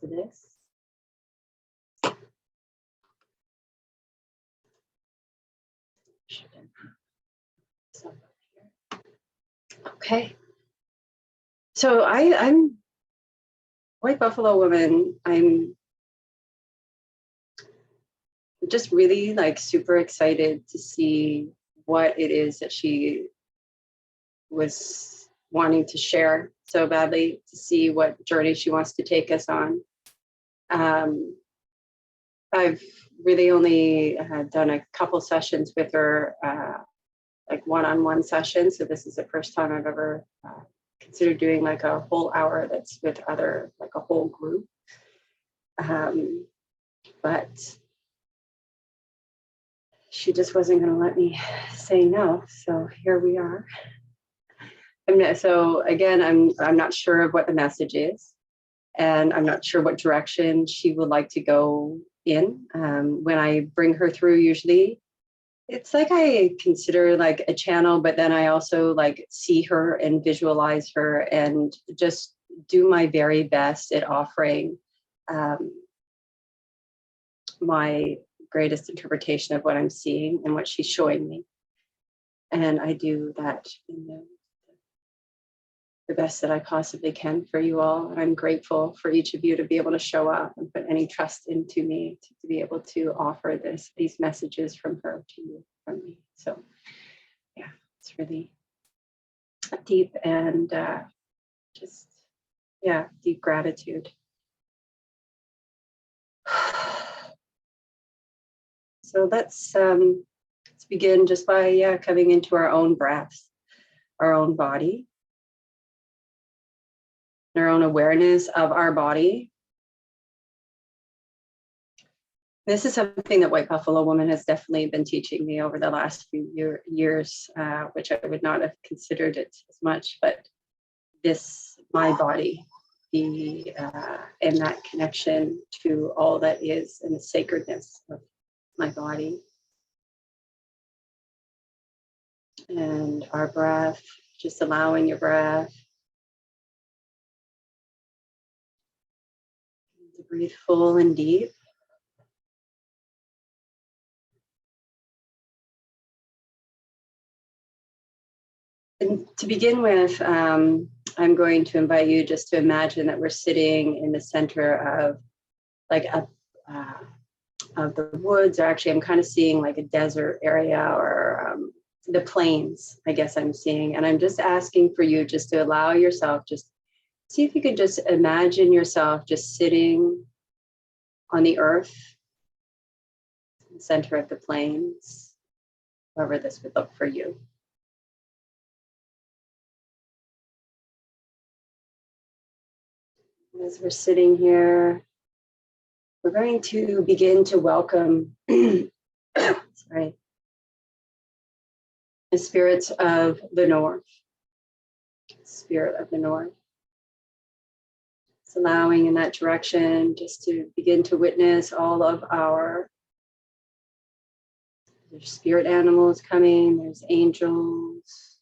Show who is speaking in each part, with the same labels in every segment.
Speaker 1: to this. Okay. So I'm White Buffalo Woman. I'm just really like super excited to see what it is that she was wanting to share so badly, to see what journey she wants to take us on. I've really only done a couple sessions with her, like one-on-one sessions. So this is the first time I've ever considered doing like a whole hour that's with other, like a whole group. But she just wasn't going to let me say no. So here we are. So again, I'm not sure of what the message is, and I'm not sure what direction she would like to go in. When I bring her through, usually it's like I consider like a channel, but then I also like see her and visualize her and just do my very best at offering my greatest interpretation of what I'm seeing and what she's showing me. And I do that in the best that I possibly can for you all. And I'm grateful for each of you to be able to show up and put any trust into me to be able to offer these messages from her to you, from me. So yeah, it's really deep and just, yeah, deep gratitude. So let's begin just by coming into our own breaths, our own body, our own awareness of our body. This is something that White Buffalo Woman has definitely been teaching me over the last few years, which I would not have considered it as much, but my body, and that connection to all that is and the sacredness of my body. And our breath, just allowing your breath to breathe full and deep. And to begin with, I'm going to invite you just to imagine that we're sitting in the center of like of the woods, or actually I'm kind of seeing like a desert area, or the plains, I guess I'm seeing. And I'm just asking for you just to allow yourself, just see if you could just imagine yourself just sitting on the earth, in the center of the plains, wherever this would look for you. As we're sitting here, we're going to begin to welcome sorry, the spirits of the north. Spirit of the north. It's allowing in that direction just to begin to witness all of there's spirit animals coming, there's angels.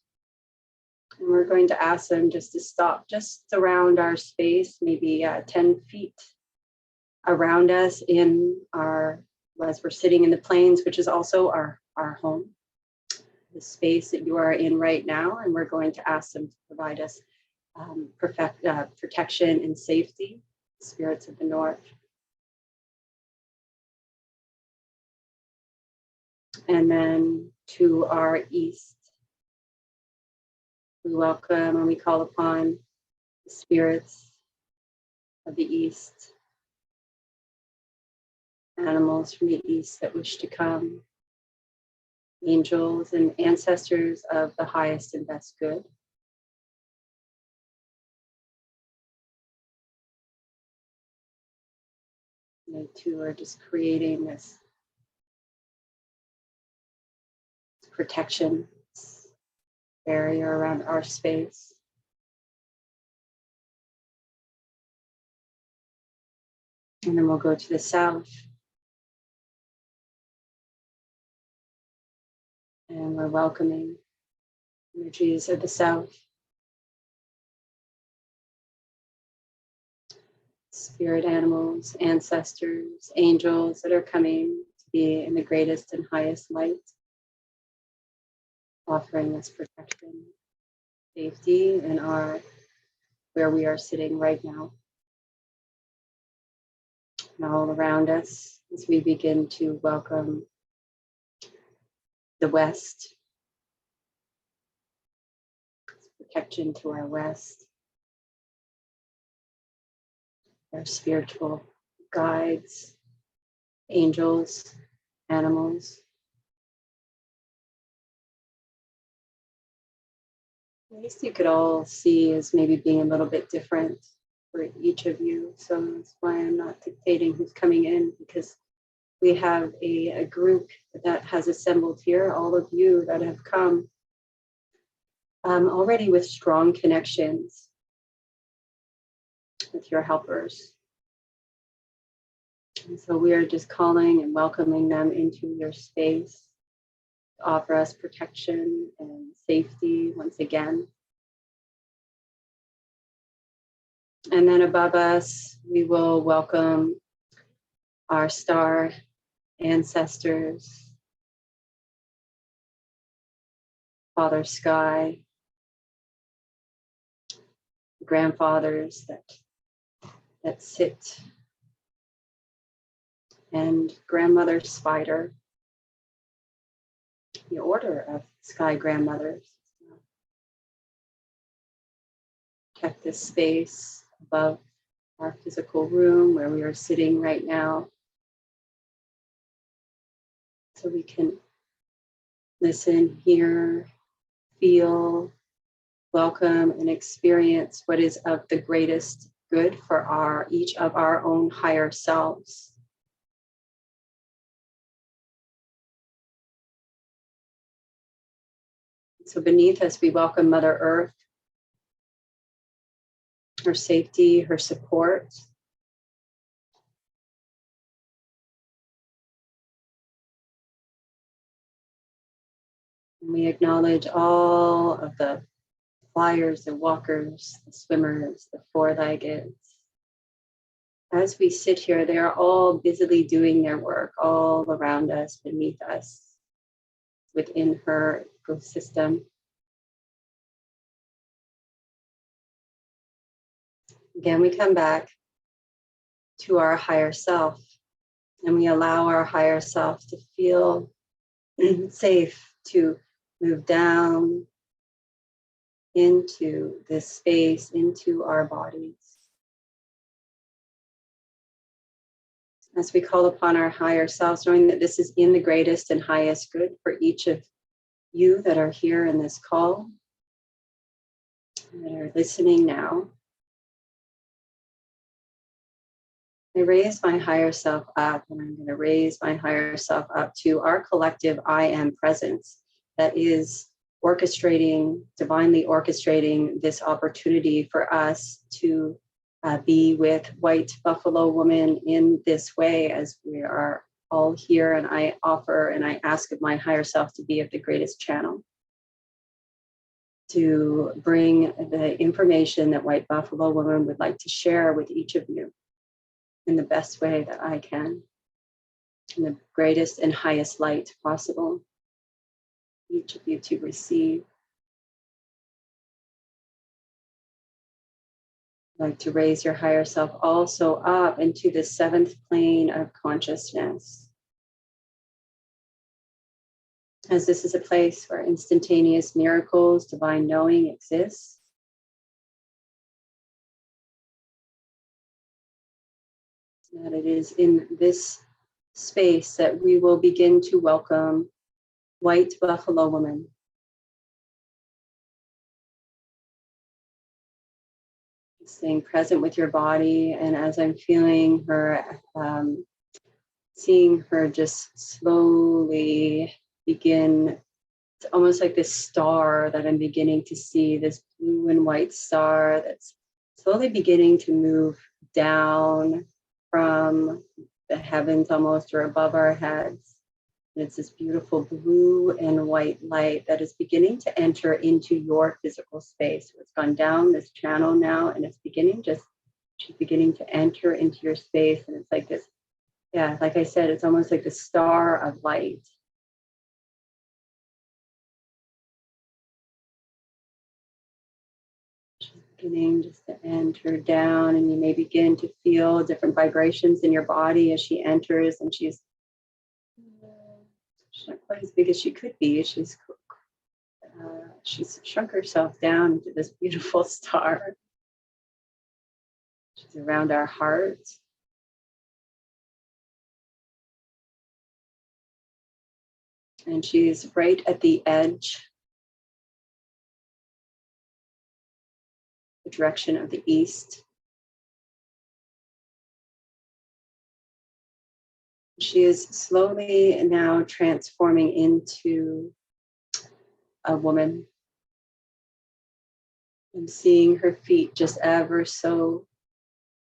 Speaker 1: And we're going to ask them just to stop just around our space, maybe 10 feet around us as we're sitting in the plains, which is also our home, the space that you are in right now. And we're going to ask them to provide us protection and safety, spirits of the north. And then to our east, we welcome and we call upon the spirits of the east, animals from the east that wish to come, angels and ancestors of the highest and best good. They too are just creating this protection, this barrier around our space. And then we'll go to the south. And we're welcoming energies of the south. spirit animals, ancestors, angels that are coming to be in the greatest and highest light, offering us protection, safety in where we are sitting right now. And all around us as we begin to welcome the West, protection to our West, our spiritual guides, angels, animals. At least you could all see as maybe being a little bit different for each of you. So that's why I'm not dictating who's coming in, because we have a group that has assembled here, all of you that have come already with strong connections with your helpers. And so we are just calling and welcoming them into your space to offer us protection and safety once again. And then above us, we will welcome our star ancestors, Father Sky, grandfathers that sit, and grandmother Spider, the order of sky grandmothers. Protect this space above our physical room where we are sitting right now, so we can listen, hear, feel, welcome, and experience what is of the greatest good for each of our own higher selves. So beneath us, we welcome Mother Earth, her safety, her support. And we acknowledge all of the flyers, the walkers, the swimmers, the four-leggeds. As we sit here, they are all busily doing their work all around us, beneath us, within her ecosystem. Again, we come back to our higher self, and we allow our higher self to feel safe to move down into this space, into our bodies. As we call upon our higher selves, knowing that this is in the greatest and highest good for each of you that are here in this call, that are listening now. I raise my higher self up, and I'm going to raise my higher self up to our collective I am presence that is divinely orchestrating this opportunity for us to be with White Buffalo Woman in this way, as we are all here. And I offer and I ask of my higher self to be of the greatest channel, to bring the information that White Buffalo Woman would like to share with each of you in the best way that I can, in the greatest and highest light possible, each of you to receive. I'd like to raise your higher self also up into the seventh plane of consciousness, as this is a place where instantaneous miracles, divine knowing exists. That it is in this space that we will begin to welcome White Buffalo Woman. Staying present with your body, and as I'm feeling her, seeing her just slowly begin, it's almost like this star that I'm beginning to see, this blue and white star that's slowly beginning to move down from the heavens almost, or above our heads. And it's this beautiful blue and white light that is beginning to enter into your physical space. So it's gone down this channel now, and it's beginning just She's beginning to enter into your space, and it's like this, yeah, like I said, it's almost like the star of light. She's beginning just to enter down, and you may begin to feel different vibrations in your body as she enters, and she's not quite as big as she could be. She's shrunk herself down into this beautiful star. She's around our heart. And she's right at the edge, the direction of the east. She is slowly now transforming into a woman. I'm seeing her feet just ever so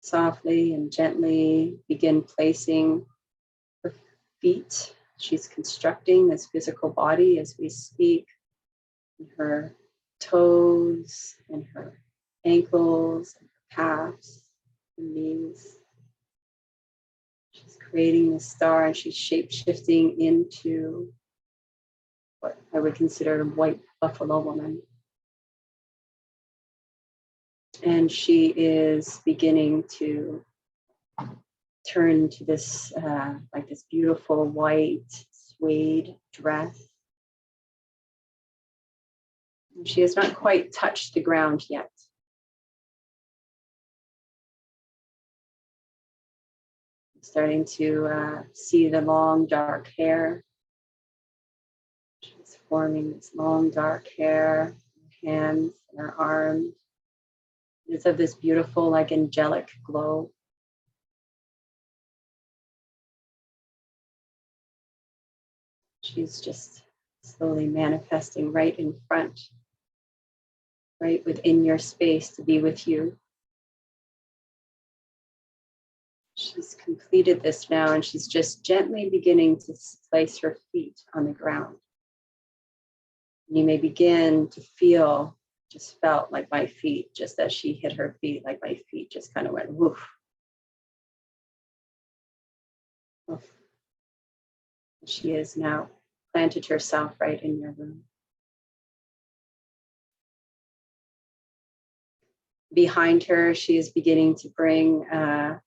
Speaker 1: softly and gently begin placing her feet. She's constructing this physical body as we speak. Her toes and her ankles and her calves and knees. She's creating this star, and she's shape-shifting into what I would consider a white buffalo woman. And she is beginning to turn to this, like this beautiful white suede dress. And she has not quite touched the ground yet. I'm starting to see the long dark hair. She's forming this long dark hair, her hands and her arms. It's of this beautiful, like angelic glow. She's just slowly manifesting right in front, right within your space to be with you. She's completed this now, and she's just gently beginning to place her feet on the ground. You may begin to feel, just felt like my feet, just as she hit her feet, like my feet just kind of went woof. Woof. She has now planted herself right in your room. Behind her, she is beginning to bring, well,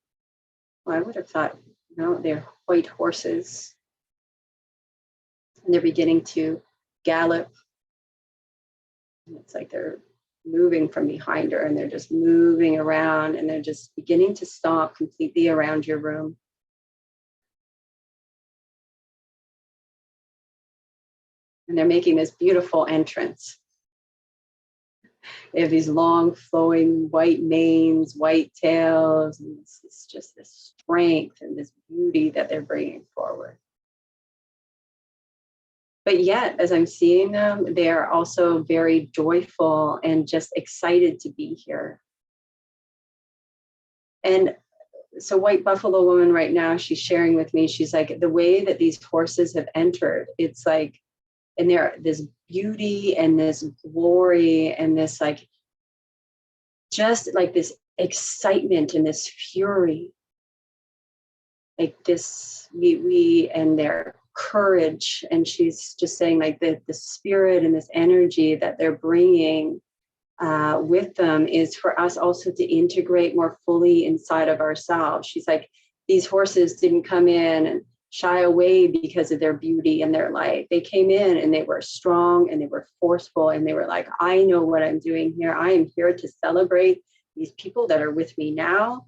Speaker 1: I would have thought, no, they're white horses. And they're beginning to gallop. And it's like they're moving from behind her, and they're just moving around, and they're just beginning to stomp completely around your room. And they're making this beautiful entrance. They have these long flowing white manes, white tails, and it's just this strength and this beauty that they're bringing forward. But yet, as I'm seeing them, they are also very joyful and just excited to be here. And so White Buffalo Woman right now, she's sharing with me, she's like, the way that these horses have entered, it's like, and there, this beauty and this glory and this like, just like this excitement and this fury, like this, we and their courage. And she's just saying like the spirit and this energy that they're bringing with them is for us also to integrate more fully inside of ourselves. She's like, these horses didn't come in and shy away because of their beauty and their light. They came in and they were strong and they were forceful, and they were like, I know what I'm doing here. I am here to celebrate these people that are with me now.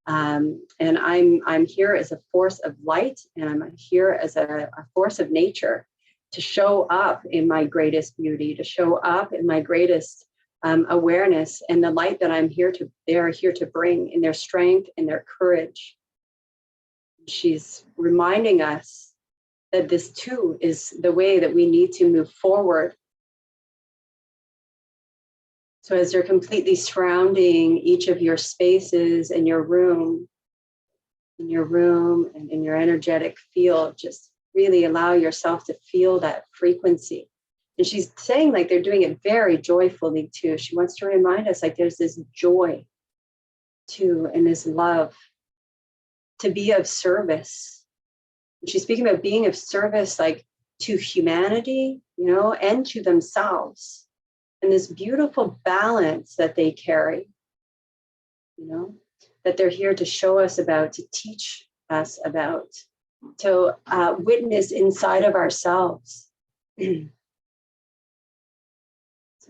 Speaker 1: And I'm here as a force of light, and I'm here as a force of nature to show up in my greatest beauty, to show up in my greatest awareness and the light that they're here to bring in their strength and their courage. She's reminding us that this too is the way that we need to move forward. So as you're completely surrounding each of your spaces in your room and in your energetic field, just really allow yourself to feel that frequency. And she's saying like they're doing it very joyfully too. She wants to remind us like there's this joy to, in this love, to be of service. And she's speaking about being of service, like to humanity, and to themselves. And this beautiful balance that they carry, that they're here to show us about, to teach us about, to witness inside of ourselves.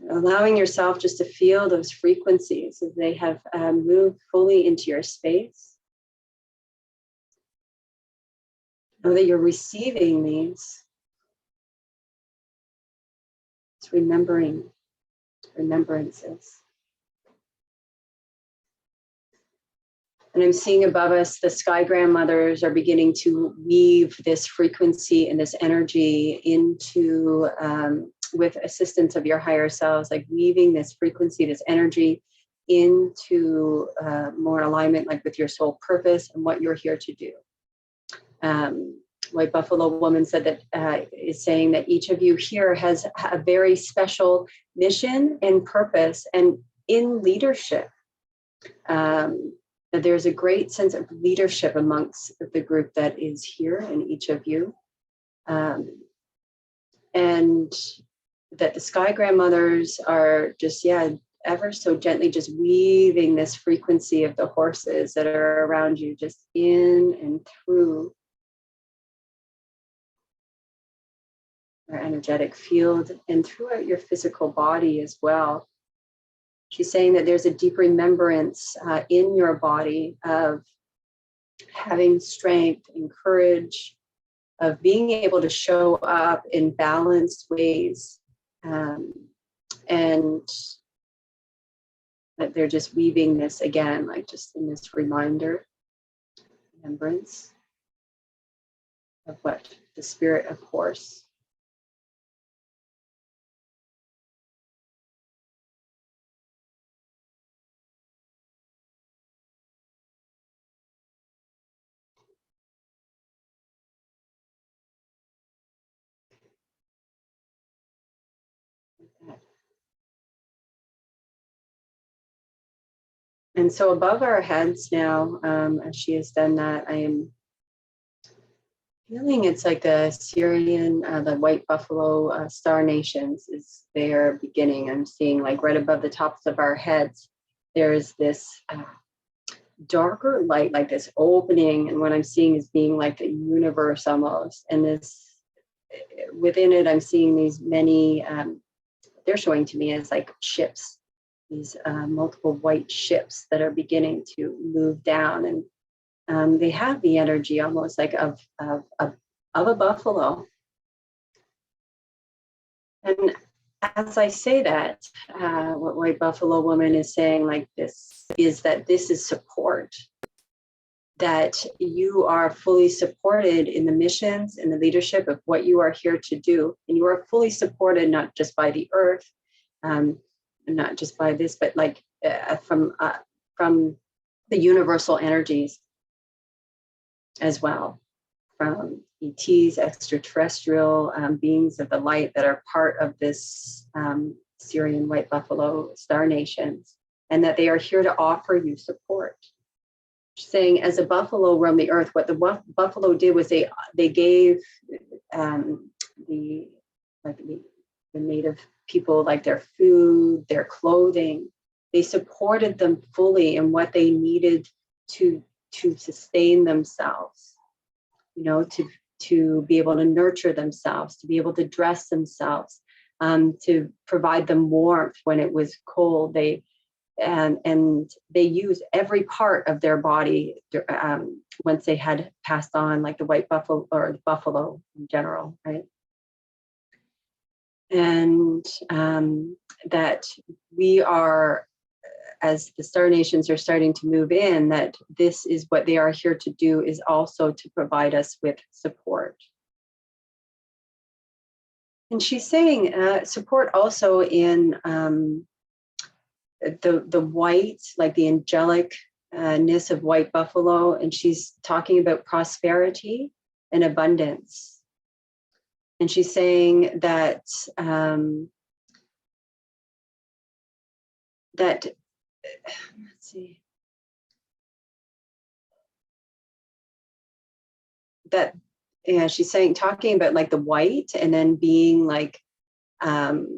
Speaker 1: Allowing yourself just to feel those frequencies as they have moved fully into your space. Know that you're receiving these. It's remembrances. And I'm seeing above us, the sky grandmothers are beginning to weave this frequency and this energy into, with assistance of your higher selves, like weaving this frequency, this energy into more alignment, like with your soul purpose and what you're here to do. White Buffalo Woman said that, is saying that each of you here has a very special mission and purpose and in leadership. There's a great sense of leadership amongst the group that is here in each of you. And that the sky grandmothers are just, ever so gently just weaving this frequency of the horses that are around you, just in and through our energetic field and throughout your physical body as well. She's saying that there's a deep remembrance in your body of having strength and courage, of being able to show up in balanced ways. And that they're just weaving this again, like just in this remembrance of what the spirit of horse. And so above our heads now, as she has done that, I am feeling it's like the Syrian, the White Buffalo Star Nations is their beginning. I'm seeing like right above the tops of our heads, there's this darker light, like this opening. And what I'm seeing is being like the universe almost. And this, within it, I'm seeing these many, they're showing to me as like ships. These multiple white ships that are beginning to move down, and they have the energy almost like of a buffalo. And as I say that, what White Buffalo Woman is saying, like this, is that this is support. That you are fully supported in the missions and the leadership of what you are here to do, and you are fully supported not just by the earth. Not just by this, but like from the universal energies as well, from ETs, extraterrestrial beings of the light that are part of this Syrian White Buffalo Star Nations, and that they are here to offer you support. Saying, as a buffalo roamed the earth, what the buffalo did was they gave the native people like their food, their clothing. They supported them fully in what they needed to sustain themselves, to be able to nurture themselves, to be able to dress themselves, to provide them warmth when it was cold. And they used every part of their body once they had passed on, like the white buffalo or the buffalo in general, right? And that we are, as the Star Nations are starting to move in, that this is what they are here to do, is also to provide us with support. And she's saying support also in the white, like the angelic-ness of White Buffalo, and she's talking about prosperity and abundance. And she's saying that let's see, that, yeah, she's saying, talking about like the white, and then being like the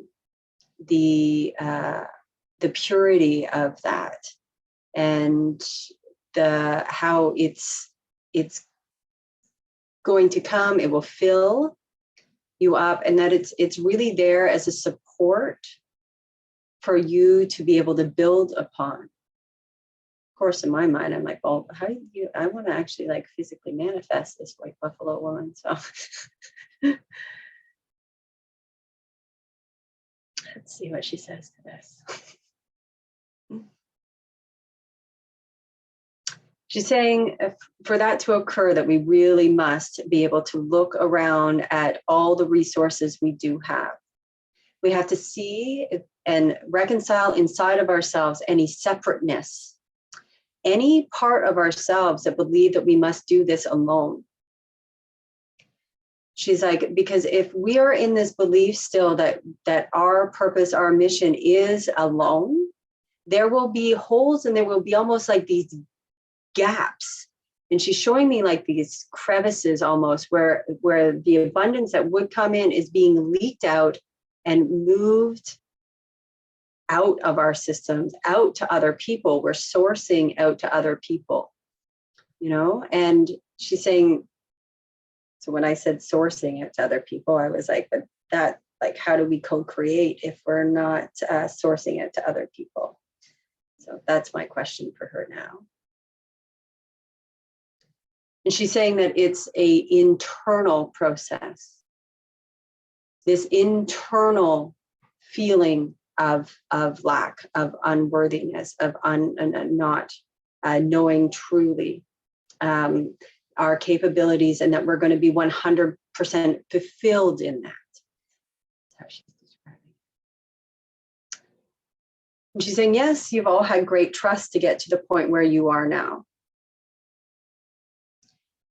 Speaker 1: purity of that, and the how it's going to come, it will fill you up, and that it's really there as a support for you to be able to build upon. Of course, in my mind, I'm like, well, how do you, I want to actually like physically manifest this white buffalo woman. So let's see what she says to this. She's saying, for that to occur, that we really must be able to look around at all the resources we do have. We have to see and reconcile inside of ourselves any separateness, any part of ourselves that believe that we must do this alone. She's like, because if we are in this belief still that our purpose, our mission is alone, there will be holes, and there will be almost like these gaps. And she's showing me like these crevices almost where the abundance that would come in is being leaked out and moved out of our systems, out to other people. We're sourcing out to other people, you know? And she's saying, so when I said sourcing out to other people, I was like, but that, like, how do we co-create if we're not sourcing it to other people? So that's my question for her now. And she's saying that it's an internal process, this internal feeling of lack, of unworthiness, of not knowing truly our capabilities, and that we're going to be 100% fulfilled in that. That's how she's describing it. And she's saying, yes, you've all had great trust to get to the point where you are now.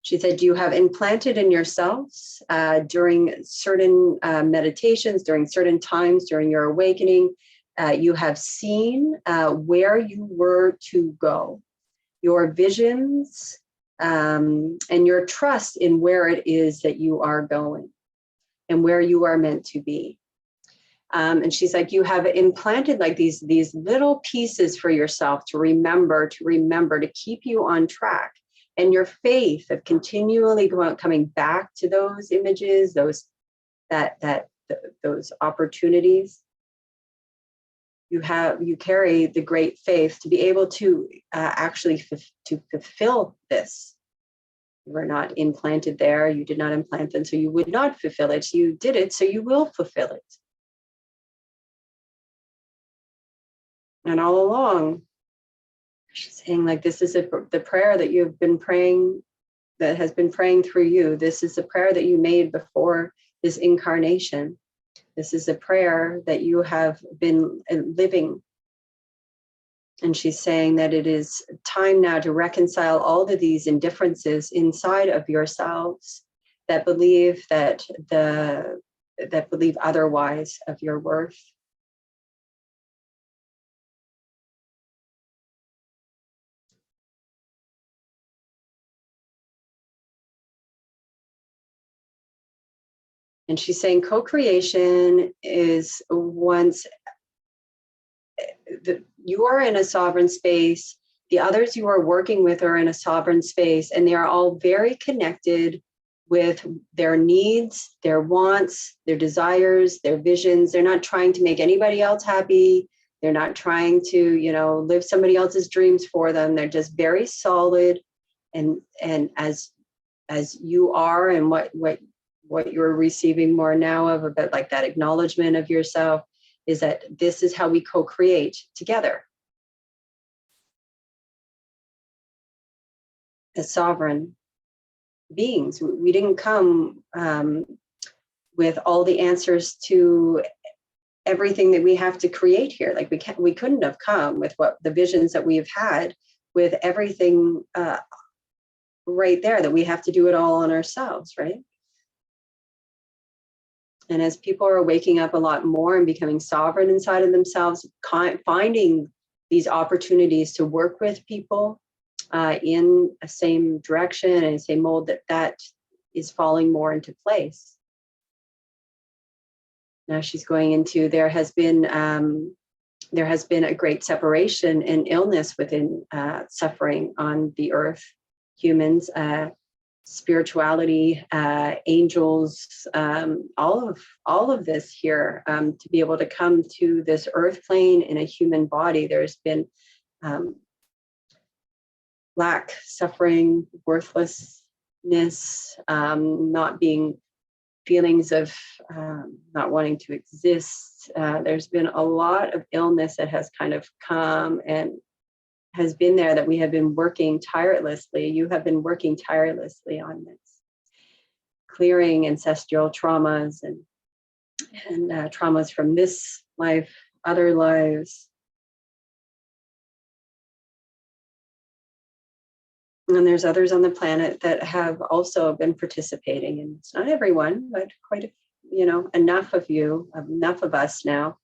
Speaker 1: She said, you have implanted in yourselves during certain meditations, during certain times, during your awakening, you have seen where you were to go, your visions, and your trust in where it is that you are going and where you are meant to be. And she's like, you have implanted like these little pieces for yourself to remember, to keep you on track. And your faith of continually coming back to those images, those opportunities. You carry the great faith to be able to actually to fulfill this. You were not implanted there. You did not implant them, so you would not fulfill it. You did it, so you will fulfill it. And all along, she's saying, like, this is the prayer that you've been praying, that has been praying through you. This is the prayer that you made before this incarnation. This is a prayer that you have been living. And she's saying that it is time now to reconcile all of these indifferences inside of yourselves that believe that believe otherwise of your worth. And she's saying co-creation is once you are in a sovereign space, the others you are working with are in a sovereign space, and they are all very connected with their needs, their wants, their desires, their visions. They're not trying to make anybody else happy. They're not trying to, live somebody else's dreams for them. They're just very solid, and as you are, and what you're receiving more now of, about like that acknowledgement of yourself, is that this is how we co-create together as sovereign beings. We didn't come with all the answers to everything that we have to create here. Like we couldn't have come with what the visions that we've had, with everything right there, that we have to do it all on ourselves, right? And as people are waking up a lot more and becoming sovereign inside of themselves, finding these opportunities to work with people in a same direction and same mold that is falling more into place. Now she's going into, there has been a great separation and illness within suffering on the earth, humans, spirituality, angels, all of this here, to be able to come to this earth plane in a human body. There's been lack, suffering, worthlessness, not being, feelings of not wanting to exist. There's been a lot of illness that has kind of come and has been there, that we have been working tirelessly. You have been working tirelessly on this, clearing ancestral traumas and traumas from this life, other lives. And there's others on the planet that have also been participating, and it's not everyone, but quite enough of you, enough of us now,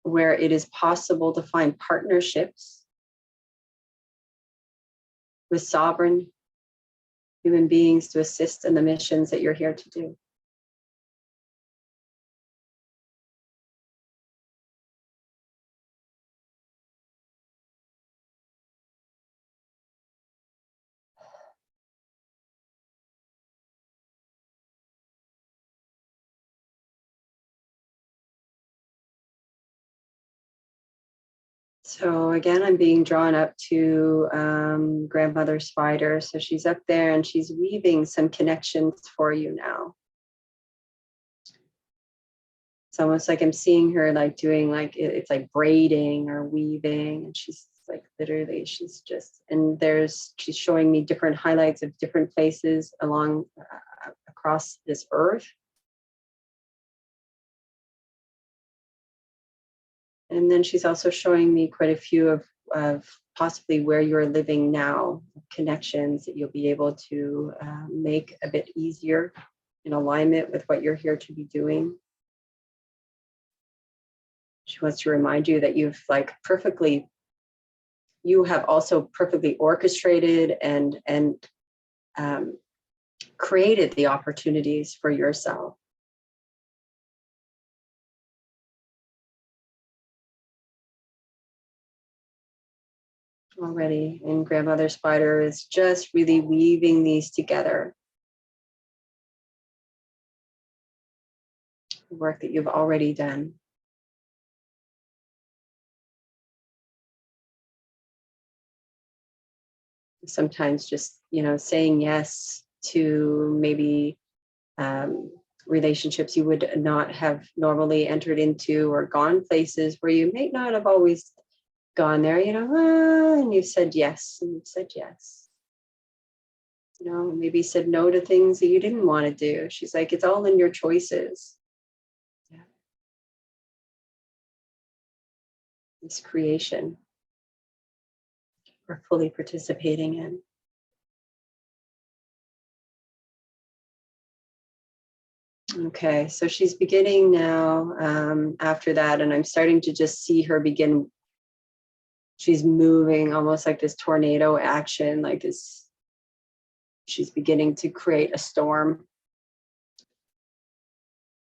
Speaker 1: where it is possible to find partnerships with sovereign human beings to assist in the missions that you're here to do. So again, I'm being drawn up to grandmother spider. So she's up there and she's weaving some connections for you now. It's almost like I'm seeing her like doing like, it's like braiding or weaving. And she's like, literally, she's showing me different highlights of different places along across this earth. And then she's also showing me quite a few of possibly where you're living now, connections that you'll be able to make a bit easier in alignment with what you're here to be doing. She wants to remind you that you have also perfectly orchestrated and created the opportunities for yourself. Already, and grandmother spider is just really weaving these together. The work that you've already done. Sometimes just, saying yes to maybe relationships you would not have normally entered into, or gone places where you may not have always gone there, and you've said yes, and you've said yes. Maybe said no to things that you didn't want to do. She's like, it's all in your choices. Yeah. This creation we're fully participating in. Okay, so she's beginning now after that, and I'm starting to just see her begin. She's moving almost like this tornado action, like this. She's beginning to create a storm.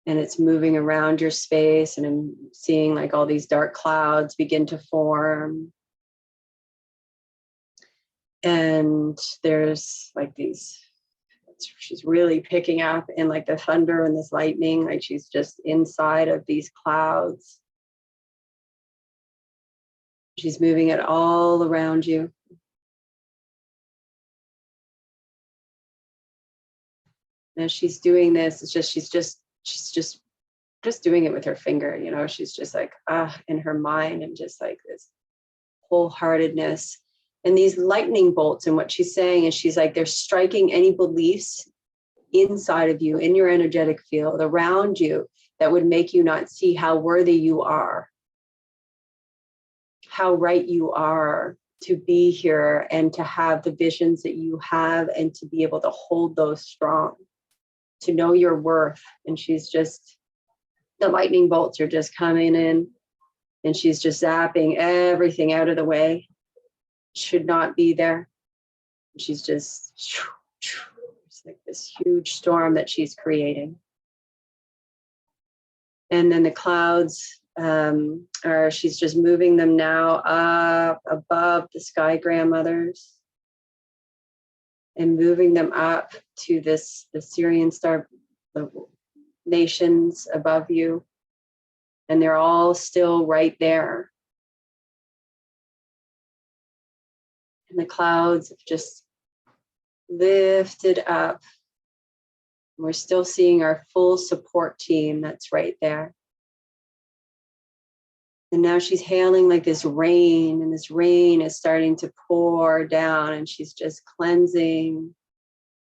Speaker 1: And it's moving around your space, and I'm seeing like all these dark clouds begin to form. And there's like she's really picking up in like the thunder and this lightning, like she's just inside of these clouds. She's moving it all around you. As she's doing this, she's just doing it with her finger, she's just like, in her mind, and just like this wholeheartedness. And these lightning bolts, and what she's saying is, she's like, they're striking any beliefs inside of you, in your energetic field around you, that would make you not see how worthy you are, how right you are to be here and to have the visions that you have, and to be able to hold those strong, to know your worth. And she's just, the lightning bolts are just coming in, and she's just zapping everything out of the way. Should not be there. She's just It's like this huge storm that she's creating. And then the clouds she's just moving them now up above the sky grandmothers and moving them up to the Syrian star, the nations above you. And they're all still right there. And the clouds have just lifted up. We're still seeing our full support team that's right there. And now she's hailing like this rain, and this rain is starting to pour down, and she's just cleansing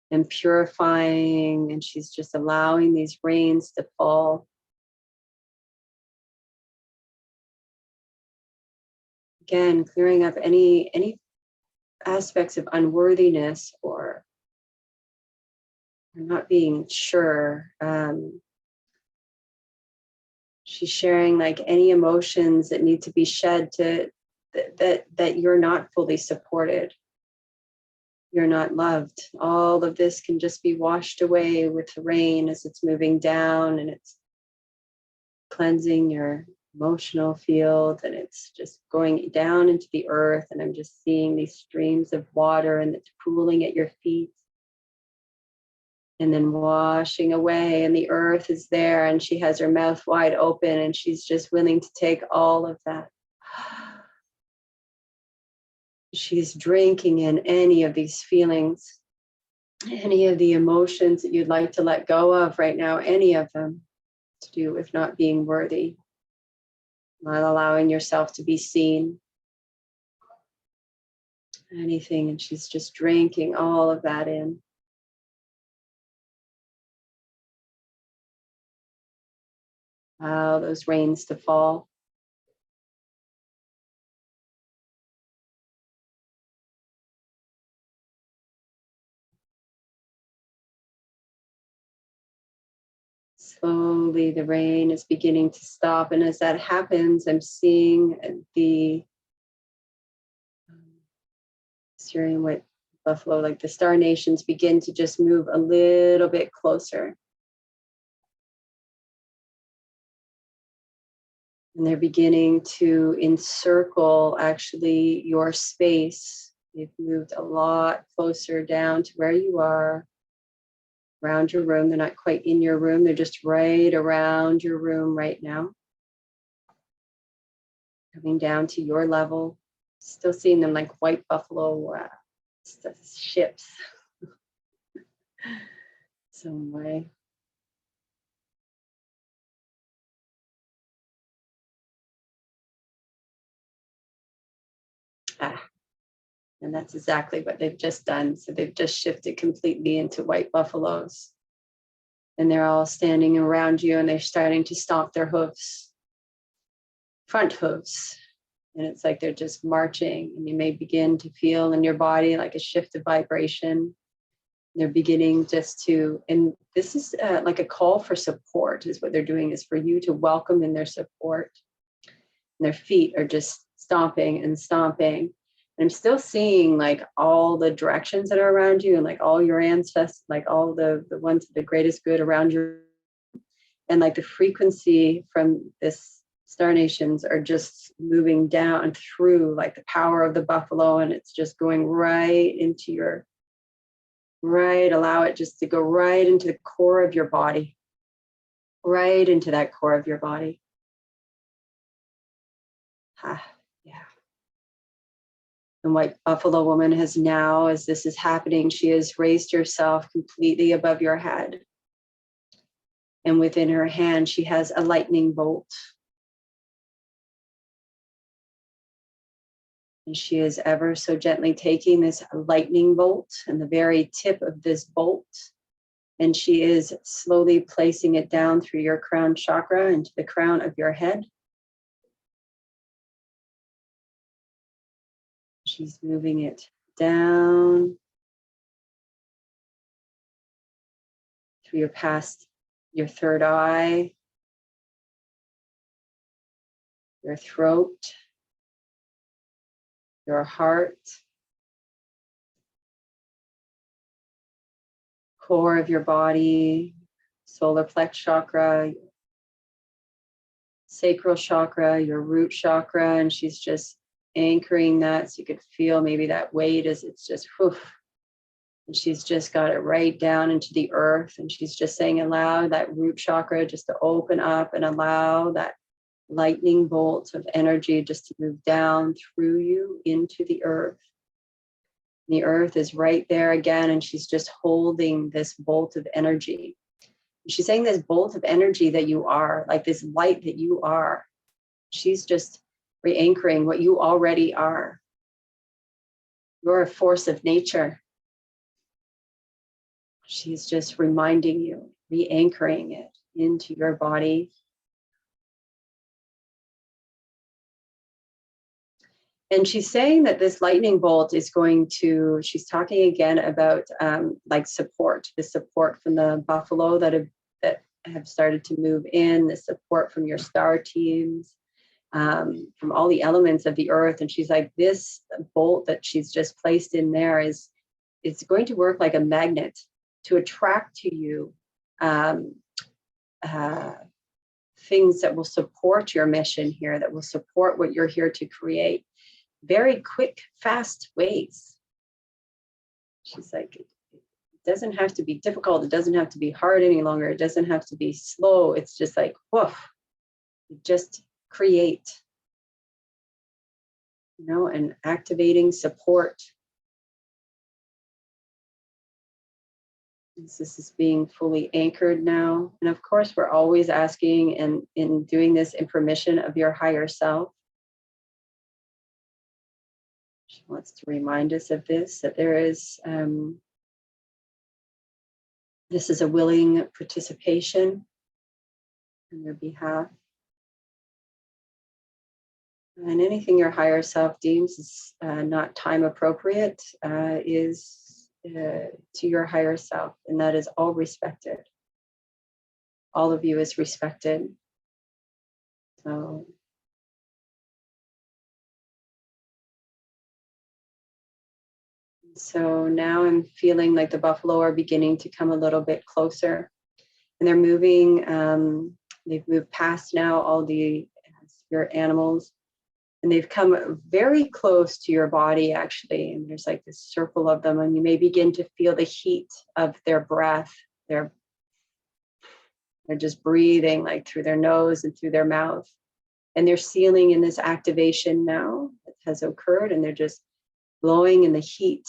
Speaker 1: and purifying, and she's just allowing these rains to fall. Again, clearing up any aspects of unworthiness or not being sure. She's sharing like any emotions that need to be shed to that you're not fully supported. You're not loved. All of this can just be washed away with the rain as it's moving down, and it's cleansing your emotional field, and it's just going down into the earth. And I'm just seeing these streams of water, and it's pooling at your feet and then washing away, and the earth is there, and she has her mouth wide open, and she's just willing to take all of that. She's drinking in any of these feelings, any of the emotions that you'd like to let go of right now, any of them to do with not being worthy, not allowing yourself to be seen, anything. And she's just drinking all of that in. Allow those rains to fall. Slowly, the rain is beginning to stop. And as that happens, I'm seeing the Syrian white buffalo, like the star nations, begin to just move a little bit closer. And they're beginning to encircle actually your space. They've moved a lot closer down to where you are, around your room. They're not quite in your room. They're just right around your room right now. Coming down to your level. Still seeing them like white buffalo ships. Some way. And that's exactly what they've just done. So they've just shifted completely into white buffaloes. And they're all standing around you, and they're starting to stomp their hooves, front hooves. And it's like they're just marching, and you may begin to feel in your body like a shift of vibration. They're beginning just to, and this is like a call for support is what they're doing, is for you to welcome in their support. And their feet are just stomping and stomping. And I'm still seeing like all the directions that are around you, and like all your ancestors, like all the ones of the greatest good around you. And like the frequency from this star nations are just moving down through like the power of the buffalo, and it's just going right into your right. Allow it just to go right into the core of your body, right into that core of your body. Yeah. And white buffalo woman has now, as this is happening, she has raised herself completely above your head. And within her hand, she has a lightning bolt. And she is ever so gently taking this lightning bolt and the very tip of this bolt, and she is slowly placing it down through your crown chakra into the crown of your head. She's moving it down through your past, your third eye, your throat, your heart, core of your body, solar plex chakra, sacral chakra, your root chakra, and she's just anchoring that so you could feel maybe that weight as it's just whoof. And she's just got it right down into the earth, and she's just saying allow that root chakra just to open up and allow that lightning bolt of energy just to move down through you into the earth. The earth is right there again, and she's just holding this bolt of energy. She's saying this bolt of energy that you are, like this light that you are. She's just re-anchoring what you already are. You're a force of nature. She's just reminding you, re-anchoring it into your body. And she's saying that this lightning bolt is going to, she's talking again about like support, the support from the buffalo that have started to move in, the support from your star teams, from all the elements of the earth. And she's like, this bolt that she's just placed in there is, it's going to work like a magnet to attract to you things that will support your mission here, that will support what you're here to create. Very quick, fast ways. She's like, it doesn't have to be difficult. It doesn't have to be hard any longer. It doesn't have to be slow. It's just like, woof, just create, you know, and activating support. This is being fully anchored now. And of course, we're always asking and in doing this in permission of your higher self. She wants to remind us of this, that there is, this is a willing participation on your behalf. And anything your higher self deems is not time appropriate is to your higher self, and that is all respected. All of you is respected. So now I'm feeling like the buffalo are beginning to come a little bit closer, and they're moving. They've moved past now all the spirit animals, and they've come very close to your body actually. And there's like this circle of them, and you may begin to feel the heat of their breath. They're just breathing like through their nose and through their mouth, and they're sealing in this activation now that has occurred, and they're just blowing in the heat.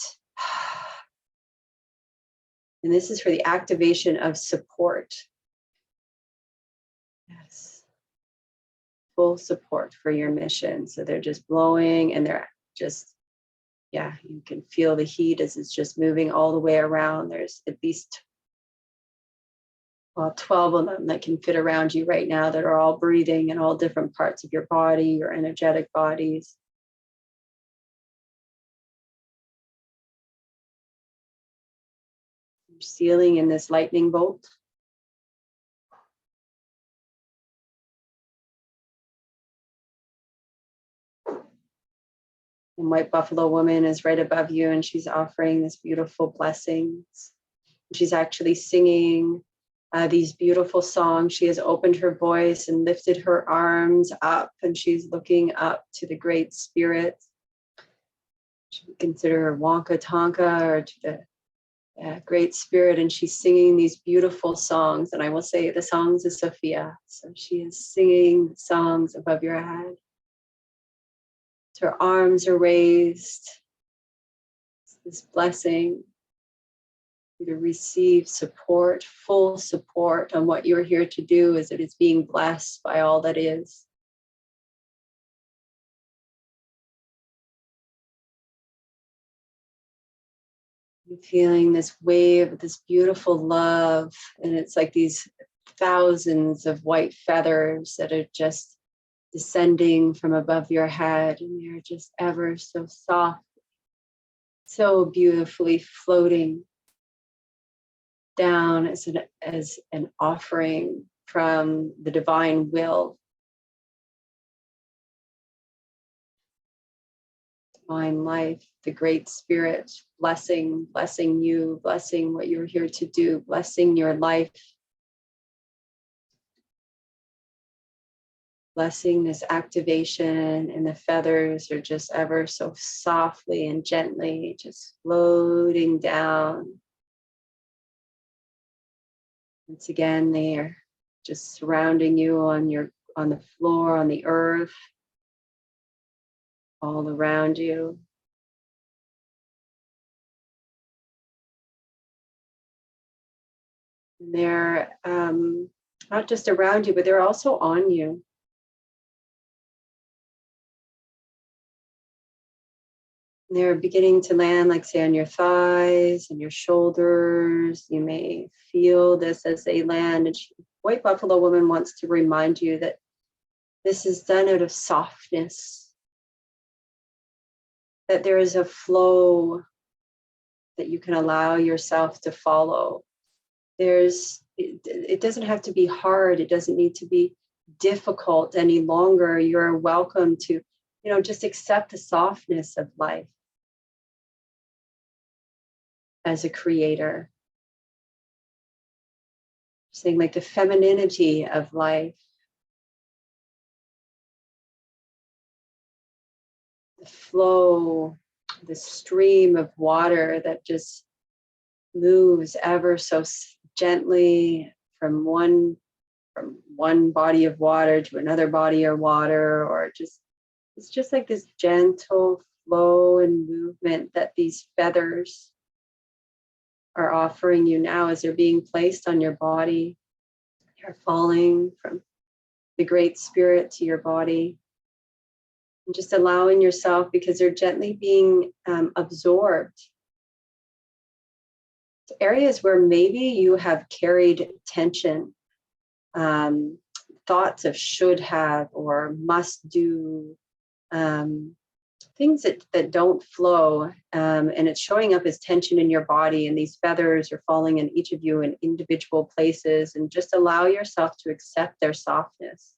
Speaker 1: And this is for the activation of support. Yes. Full support for your mission. So they're just blowing, and they're just, yeah, you can feel the heat as it's just moving all the way around. There's at least 12 of them that can fit around you right now that are all breathing in all different parts of your body, your energetic bodies. You're sealing in this lightning bolt. And White Buffalo Woman is right above you, and she's offering this beautiful blessings. She's actually singing these beautiful songs. She has opened her voice and lifted her arms up, and she's looking up to the Great Spirit. She would consider her Wonka Tonka, or to the Great Spirit, and she's singing these beautiful songs. And I will say the songs of Sophia. So she is singing songs above your head. Her arms are raised. It's this blessing to receive support, full support on what you're here to do, as it is being blessed by all that is. You're feeling this wave, this beautiful love, and it's like these thousands of white feathers that are just descending from above your head, and you're just ever so soft, so beautifully floating down as an offering from the divine will, divine life, the Great Spirit blessing you, blessing what you're here to do, blessing your life, blessing this activation, and the feathers are just ever so softly and gently just floating down. Once again, they are just surrounding you on the floor, on the earth, all around you. And they're not just around you, but they're also on you. And they're beginning to land, like say, on your thighs and your shoulders. You may feel this as they land. And White Buffalo Woman wants to remind you that this is done out of softness, that there is a flow that you can allow yourself to follow. It doesn't have to be hard. It doesn't need to be difficult any longer. You're welcome to, just accept the softness of life as a creator. Saying like the femininity of life, the flow, the stream of water that just moves ever so gently from one body of water to another body of water, or it's just like this gentle flow and movement that these feathers are offering you now as they're being placed on your body. They're falling from the Great Spirit to your body. And just allowing yourself, because they're gently being absorbed. Areas where maybe you have carried tension, thoughts of should have or must do, things that don't flow, and it's showing up as tension in your body, and these feathers are falling in each of you in individual places, and just allow yourself to accept their softness.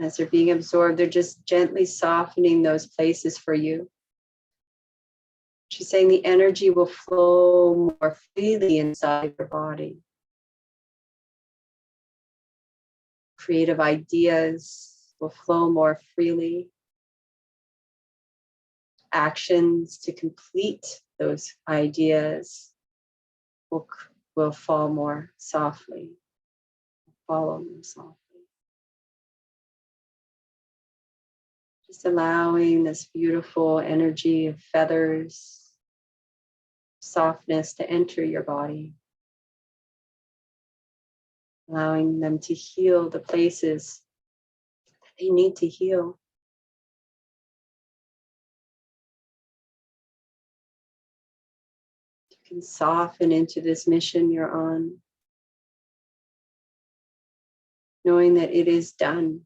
Speaker 1: As they're being absorbed, they're just gently softening those places for you. She's saying the energy will flow more freely inside your body. Creative ideas will flow more freely. Actions to complete those ideas will fall more softly, follow them softly. Just allowing this beautiful energy of feathers, softness to enter your body. Allowing them to heal the places that they need to heal. You can soften into this mission you're on, knowing that it is done.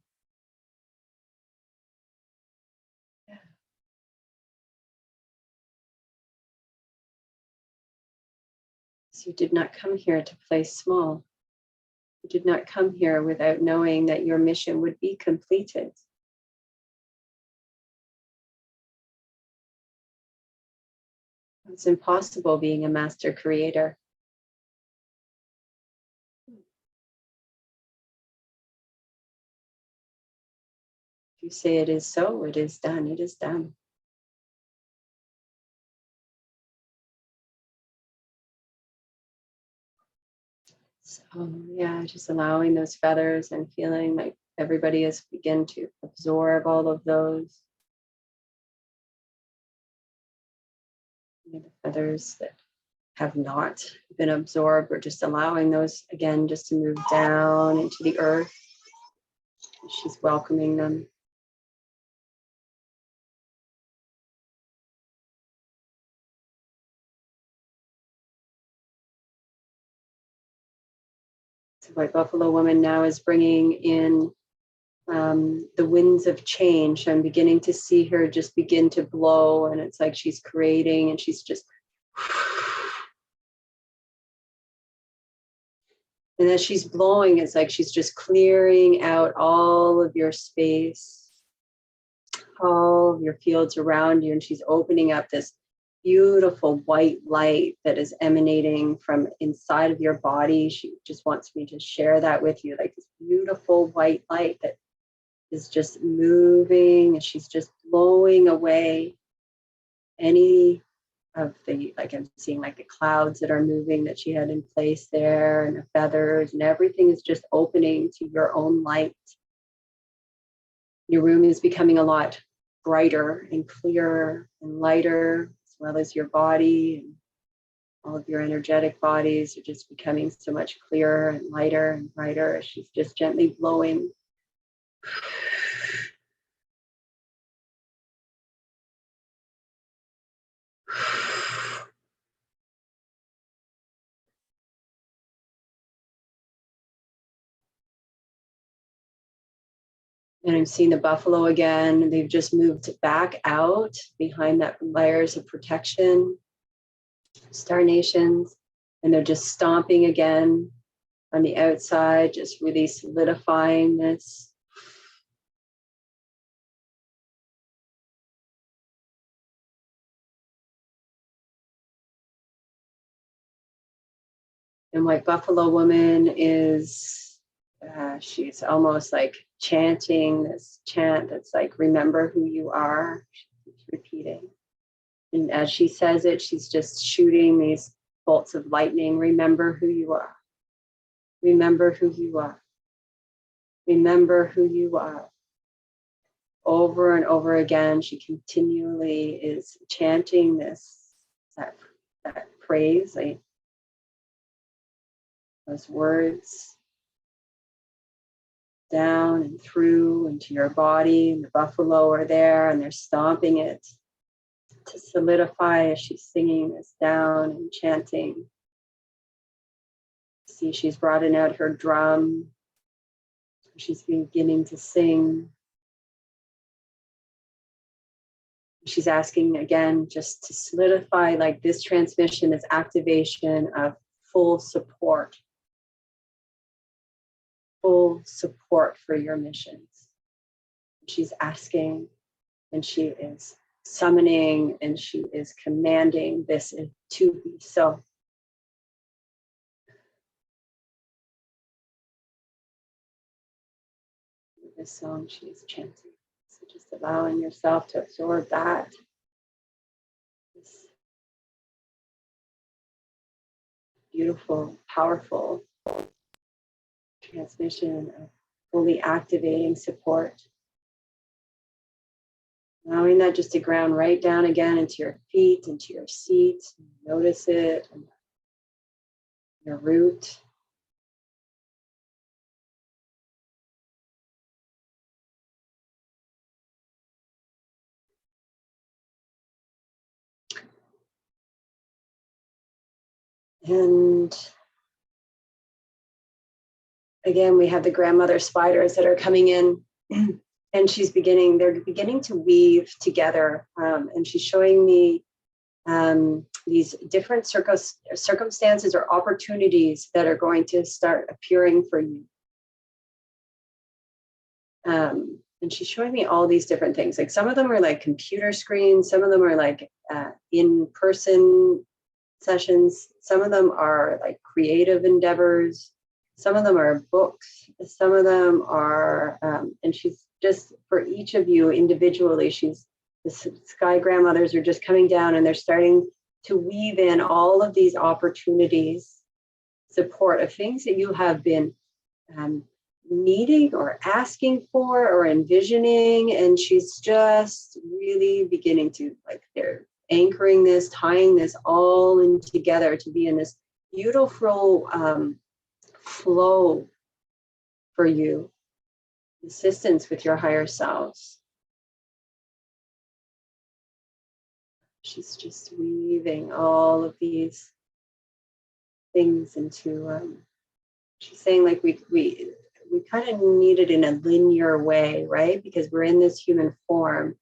Speaker 1: So you did not come here to play small. You did not come here without knowing that your mission would be completed. It's impossible being a master creator. If you say it is so, it is done. It is done. So yeah, just allowing those feathers and feeling like everybody has begun to absorb all of those. The feathers that have not been absorbed, we're just allowing those again just to move down into the earth. She's welcoming them. So White Buffalo Woman now is bringing in the winds of change. I'm beginning to see her just begin to blow, and it's like she's creating, and she's just, and as she's blowing, it's like she's just clearing out all of your space, all of your fields around you, and she's opening up this beautiful white light that is emanating from inside of your body. She just wants me to share that with you, like this beautiful white light that is just moving, and she's just blowing away any of the, like I'm seeing like the clouds that are moving that she had in place there, and the feathers, and everything is just opening to your own light. Your room is becoming a lot brighter and clearer and lighter, as well as your body, and all of your energetic bodies are just becoming so much clearer and lighter and brighter as she's just gently blowing. And I'm seeing the buffalo again. They've just moved back out behind that layers of protection, star nations, and they're just stomping again on the outside, just really solidifying this. And White Buffalo Woman is, she's almost like chanting this chant that's like, remember who you are. She's repeating. And as she says it, she's just shooting these bolts of lightning. Remember who you are. Remember who you are. Remember who you are. Over and over again, she continually is chanting that praise, like those words down and through into your body. And the buffalo are there, and they're stomping it to solidify as she's singing this down and chanting. See, she's brought out her drum. She's beginning to sing. She's asking again just to solidify, like this transmission is activation of full support for your missions. She's asking, and she is summoning, and she is commanding this to be so. This song she is chanting. So just allowing yourself to absorb that. This beautiful, powerful transmission of fully activating support. Allowing that just to ground right down again into your feet, into your seat. Notice it, and your root. And again, we have the grandmother spiders that are coming in, and they're beginning to weave together. And she's showing me these different circumstances or opportunities that are going to start appearing for you. And she's showing me all these different things. Like some of them are like computer screens, some of them are like in-person sessions, some of them are like creative endeavors, some of them are books, some of them are, and she's just, for each of you individually, the sky grandmothers are just coming down, and they're starting to weave in all of these opportunities, support of things that you have been needing or asking for or envisioning. And she's just really beginning to, like, they're anchoring this, tying this all in together to be in this beautiful flow for you, assistance with your higher selves. She's just weaving all of these things into, she's saying, like, we kind of need it in a linear way, right? Because we're in this human form.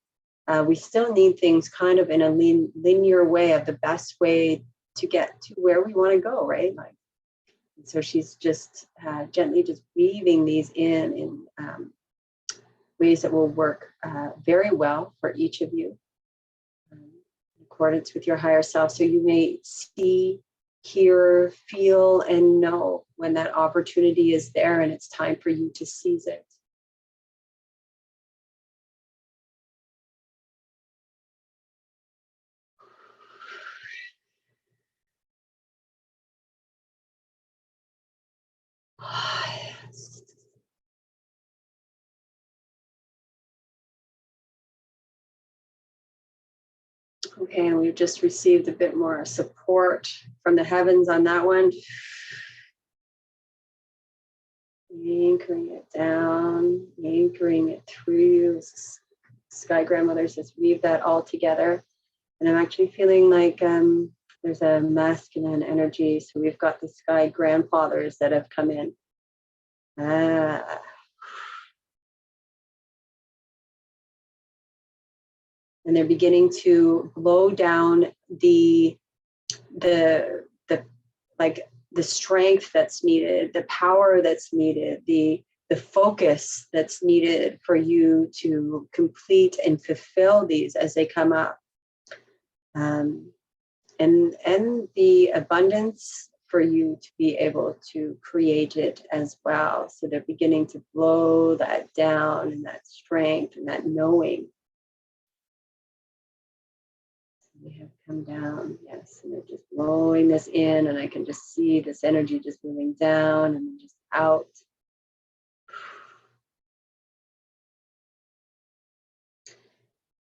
Speaker 1: We still need things kind of in a linear way of the best way to get to where we want to go, right? Like, so she's just gently just weaving these in ways that will work very well for each of you in accordance with your higher self. So you may see, hear, feel, and know when that opportunity is there and it's time for you to seize it. Yes. Okay, and we've just received a bit more support from the heavens on that one. Anchoring it down, anchoring it through you. Sky Grandmother says, weave that all together. And I'm actually feeling like there's a masculine energy. So we've got the Sky Grandfathers that have come in. And they're beginning to blow down the like the strength that's needed, the power that's needed, the focus that's needed for you to complete and fulfill these as they come up. And the abundance for you to be able to create it as well. So they're beginning to blow that down, and that strength and that knowing. They have come down, yes, and they're just blowing this in, and I can just see this energy just moving down and then just out.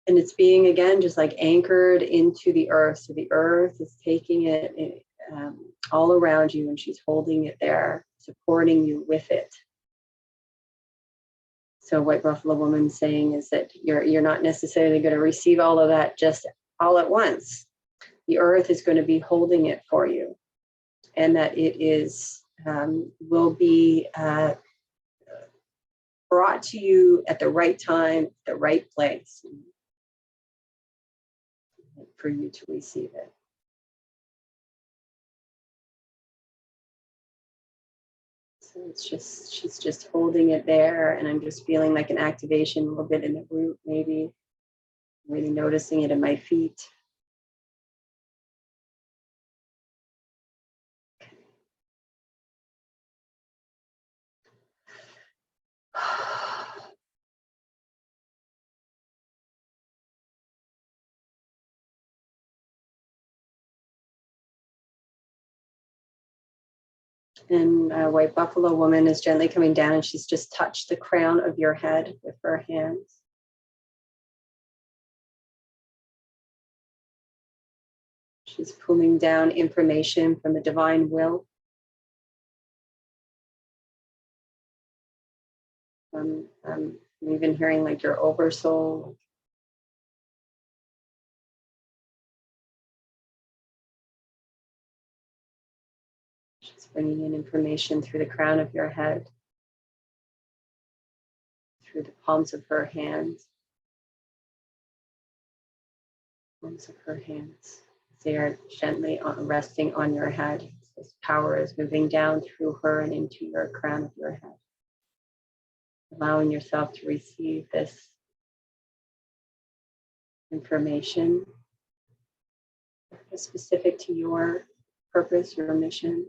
Speaker 1: And it's being, again, just like anchored into the earth. So the earth is taking it all around you, and she's holding it there, supporting you with it. So White Buffalo Woman saying is that you're not necessarily going to receive all of that just all at once. The earth is going to be holding it for you, and that it is will be brought to you at the right time, the right place, for you to receive it. So it's just, she's just holding it there, and I'm just feeling like an activation a little bit in the root, maybe. Really noticing it in my feet. And White Buffalo Woman is gently coming down, and she's just touched the crown of your head with her hands. She's pulling down information from the divine will. I'm even hearing like your oversoul. She's bringing in information through the crown of your head, through the palms of her hands. Palms of her hands. They are gently resting on your head. This power is moving down through her and into your crown of your head. Allowing yourself to receive this information specific to your purpose, your mission.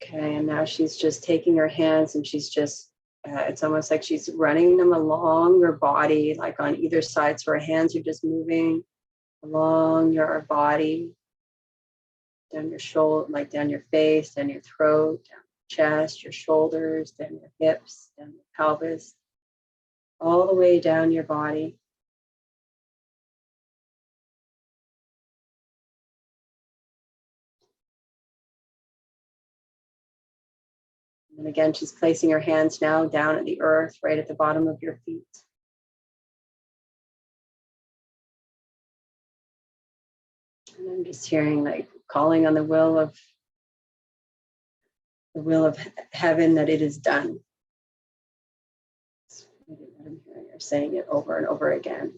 Speaker 1: Okay, and now she's just taking her hands, and she's just, it's almost like she's running them along your body, like on either side. So her hands are just moving along your body, down your shoulder, like down your face, down your throat, down your chest, your shoulders, down your hips, down your pelvis, all the way down your body. And again, she's placing her hands now down at the earth, right at the bottom of your feet. And I'm just hearing, like, calling on the will of heaven, that it is done. I'm hearing her saying it over and over again.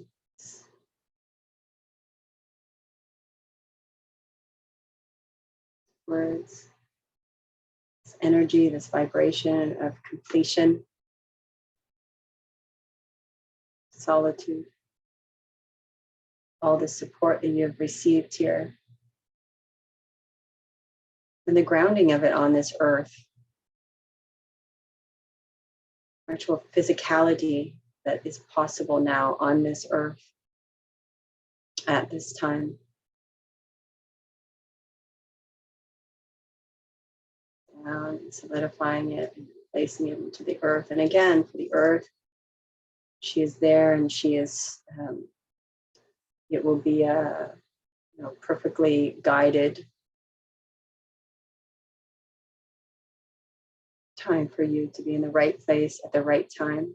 Speaker 1: upwards. This energy, this vibration of completion, solitude, all the support that you have received here, and the grounding of it on this earth, actual physicality that is possible now on this earth at this time. Down and solidifying it and placing it into the earth. And again, for the earth, she is there, and she is, it will be a perfectly guided time for you to be in the right place at the right time,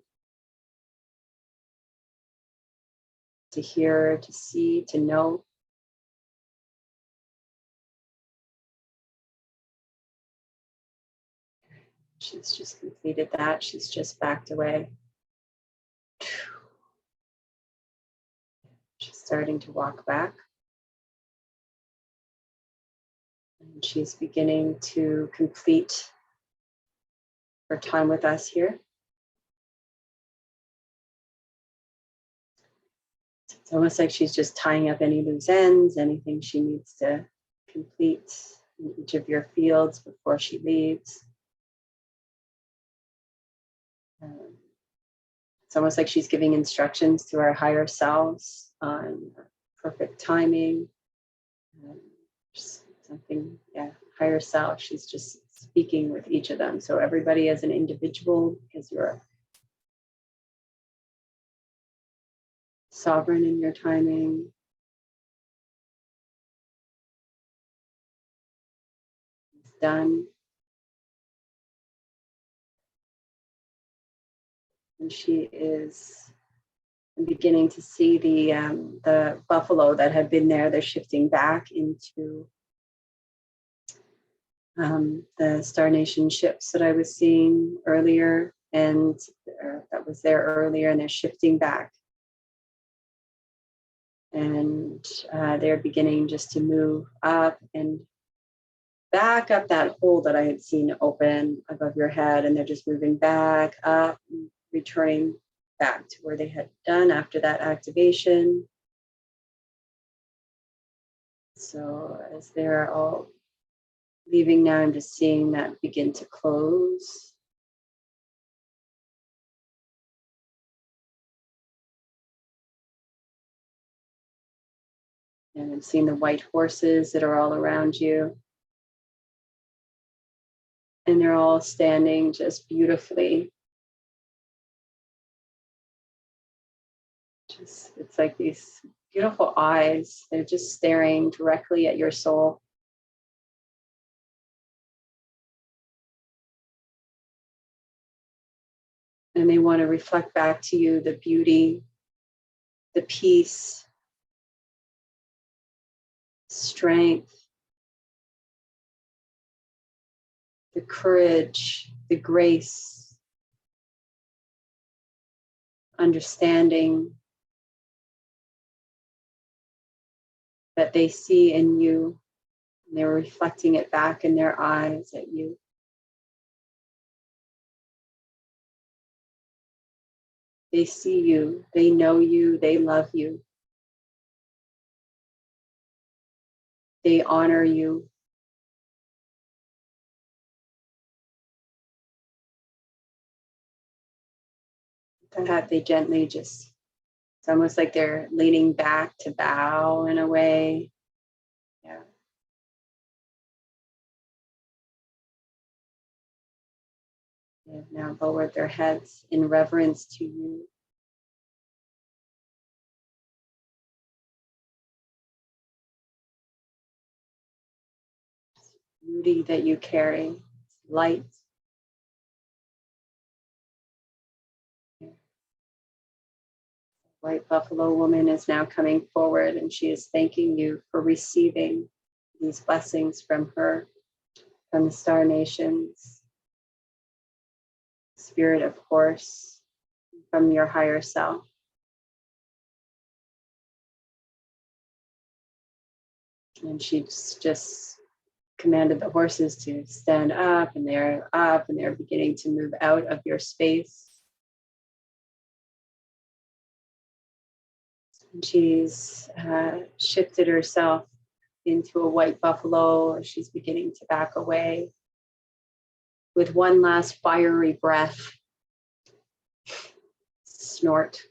Speaker 1: to hear, to see, to know. She's just completed that. She's just backed away. She's starting to walk back. And she's beginning to complete her time with us here. It's almost like she's just tying up any loose ends, anything she needs to complete in each of your fields before she leaves. It's almost like she's giving instructions to our higher selves on perfect timing. Something, higher self. She's just speaking with each of them. So everybody as an individual, because you're sovereign in your timing. It's done. And she is beginning to see the buffalo that had been there. They're shifting back into the Star Nation ships that I was seeing earlier, and that was there earlier, and they're shifting back. And they're beginning just to move up and back up that hole that I had seen open above your head, and they're just moving back up, returning back to where they had done after that activation. So as they're all leaving now, I'm just seeing that begin to close. And I'm seeing the white horses that are all around you. And they're all standing just beautifully. It's like these beautiful eyes. They're just staring directly at your soul. And they want to reflect back to you the beauty, the peace, strength, the courage, the grace, understanding that they see in you. And they're reflecting it back in their eyes at you. They see you, they know you, they love you. They honor you. That they gently just, it's almost like they're leaning back to bow in a way. Yeah. They have now lowered their heads in reverence to you. Beauty that you carry, light. White buffalo woman is now coming forward, and she is thanking you for receiving these blessings from her, from the Star Nations, Spirit of Horse, from your higher self. And she's just commanded the horses to stand up, and they're beginning to move out of your space. And she's shifted herself into a white buffalo. She's beginning to back away with one last fiery breath. Snort.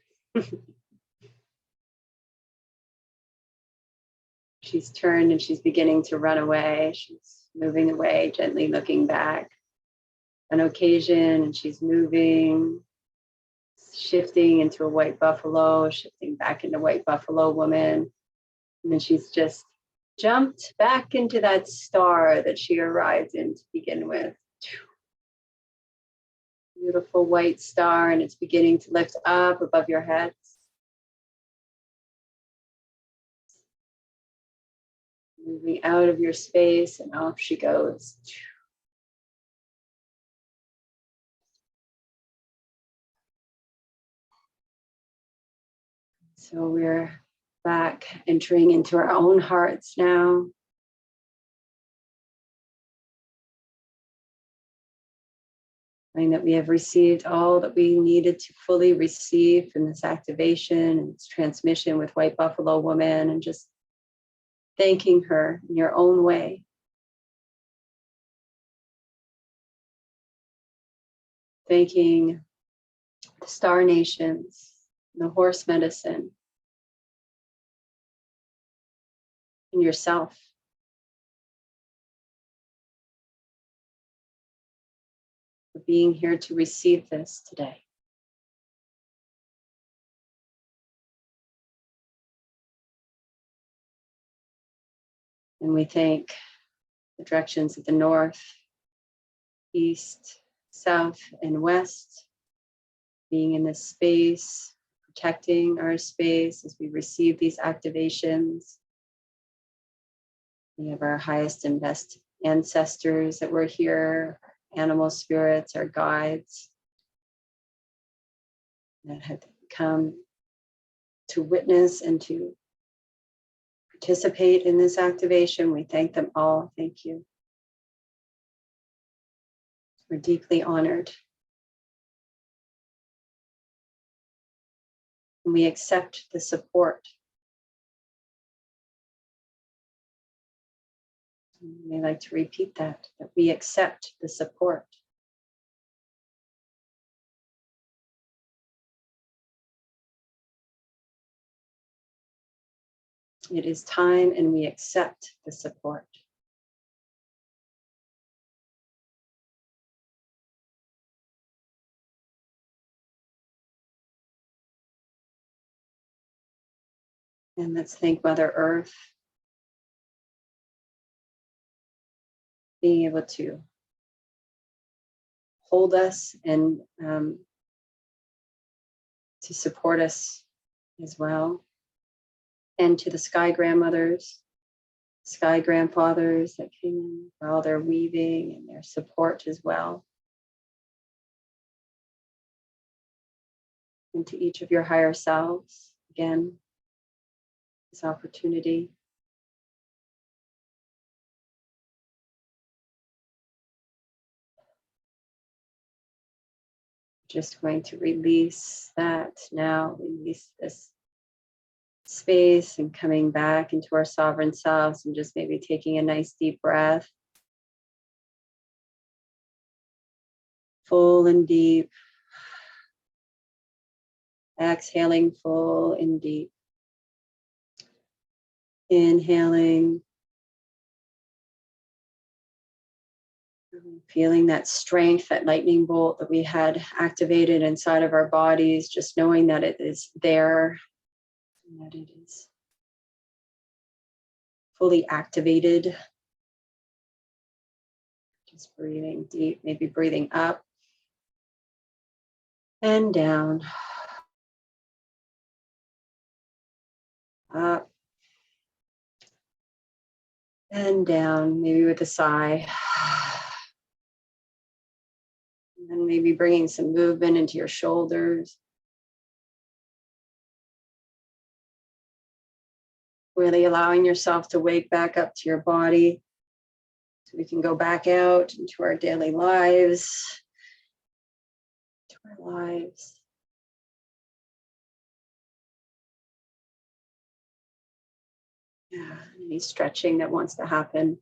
Speaker 1: She's turned and she's beginning to run away. She's moving away, gently looking back. On occasion, and she's moving, shifting into a white buffalo, shifting back into white buffalo woman. And then she's just jumped back into that star that she arrived in to begin with. Beautiful white star, and it's beginning to lift up above your heads. Moving out of your space, and off she goes. So we're back, entering into our own hearts now. Knowing that we have received all that we needed to fully receive from this activation and its transmission with White Buffalo Woman, and just thanking her in your own way. Thanking the Star Nations, the horse medicine, and yourself. For being here to receive this today. And we thank the directions of the north, east, south, and west, being in this space, protecting our space as we receive these activations. We have our highest and best ancestors that were here, animal spirits, our guides that have come to witness and to participate in this activation. We thank them all. Thank you. We're deeply honored. And we accept the support. We like to repeat that we accept the support. It is time, and we accept the support. And let's thank Mother Earth, being able to hold us and to support us as well. And to the sky grandmothers, sky grandfathers that came in for all their weaving and their support as well. And to each of your higher selves, again, this opportunity. Just going to release that now, release this space and coming back into our sovereign selves, and just maybe taking a nice deep breath. Full and deep. Exhaling full and deep. Inhaling. Feeling that strength, that lightning bolt that we had activated inside of our bodies, just knowing that it is there, and that it is fully activated. Just breathing deep, maybe breathing up and down. Up and down, maybe with a sigh. And then maybe bringing some movement into your shoulders. Really allowing yourself to wake back up to your body. we can go back out into our daily lives, to our lives. Yeah, any stretching that wants to happen.